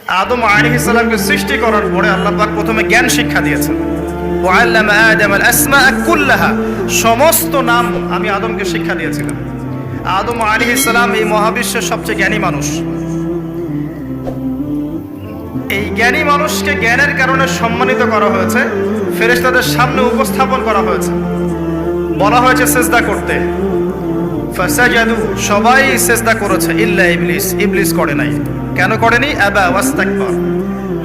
আদম আলাইহিস সালামকে সৃষ্টি করার পরে আল্লাহ পাক প্রথমে জ্ঞান শিক্ষা দিয়েছেন। ওয়াল্লামা আদম আল আসমাআ কুল্লাহা, সমস্ত নাম আমি আদমকে শিক্ষা দিয়েছিলাম। আদম আলাইহিস সালাম এই মহাবিশ্বের সবচেয়ে জ্ঞানী মানুষ। এই জ্ঞানী মানুষকে জ্ঞানের কারণে সম্মানিত করা হয়েছে, ফেরেশতাদের সামনে উপস্থাপন করা হয়েছে, বলা হয়েছে সিজদা করতে। ফাসাজাদু, সবাই সিজদা করেছে, ইল্লা ইবলিস, ইবলিস করে নাই। কেন করেনি? আবা ওয়াস্তাকবার।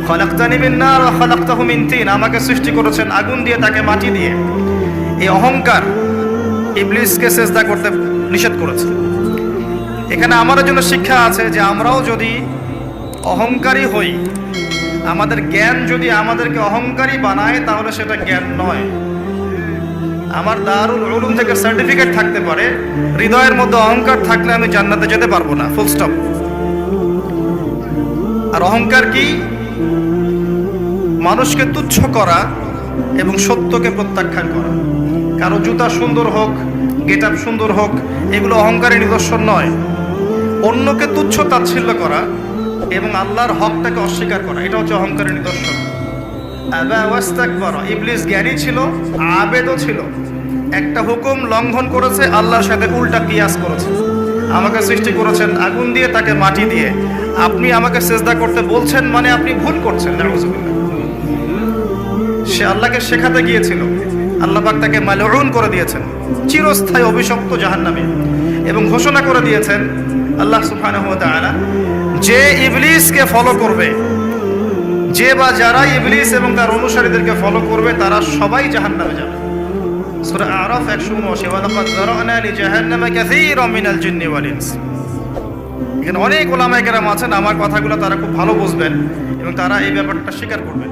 খলাকতানি মিন নার ওয়া খলাকতাহু মিন তিন, আমাকে সৃষ্টি করেছেন আগুন দিয়ে, তাকে মাটি দিয়ে। এই অহংকার ইবলিসকে সিজদা করতে নিষেধ করেছে। এখানে আমাদের জন্য শিক্ষা আছে যে আমরাও যদি অহংকারী হই, আমাদের জ্ঞান যদি আমাদেরকে অহংকারী বানায়, তাহলে সেটা জ্ঞান নয়। আমার দারুল উলুম থেকে সার্টিফিকেট থাকতে পারে, হৃদয়ের মধ্যে অহংকার থাকলে আমি জান্নাতে যেতে পারবো না, ফুল স্টপ। আর অহংকার কি? মানুষকে তুচ্ছ করা এবং সত্যকে প্রত্যাখ্যান করা। কারো জুতা সুন্দর হোক, গেট আপ সুন্দর হোক, এগুলো অহংকারের নিদর্শন নয়। অন্যকে তুচ্ছ তাচ্ছিল্য করা এবং আল্লাহর হকটাকে অস্বীকার করা, এটা হচ্ছে অহংকারের নিদর্শন। আবা ওয়াস্তাকবার, ইবলিস জ্ঞানী ছিল, আবেদও ছিল। একটা হুকুম লঙ্ঘন করেছে, আল্লাহর সাথে উল্টা কিয়াস করেছে। আমাকে সৃষ্টি করেছেন আগুন দিয়ে, তাকে মাটি দিয়ে। আপনি আমাকে সিজদা করতে বলছেন মানে আপনি ভুল করছেন। নাউযুবিল্লাহ। সে আল্লাহকে শেখাতে গিয়েছিল, আল্লাহ পাক তাকে মালউন করে দিয়েছেন, চিরস্থায়ী অভিশপ্ত জাহান্নামে। এবং ঘোষণা করে দিয়েছেন আল্লাহ সুবহানাহু ওয়া তাআলা, যে ইবলিসকে ফলো করবে, যে বা যারা ইবলিস এবং তার অনুসারীদেরকে ফলো করবে, তারা সবাই জাহান্নামে যাবে। সূরা আরাফ 179, ওয়া লাকাদ যারানা লিজাহান্নামা কাসীরাম মিনাল জিন্নি ওয়াল ইনস। এখানে অনেক উলামায়ে কেরাম আছেন, আমার কথাগুলো তারা খুব ভালো বুঝবেন এবং তারা এই ব্যাপারটা স্বীকার করবেন।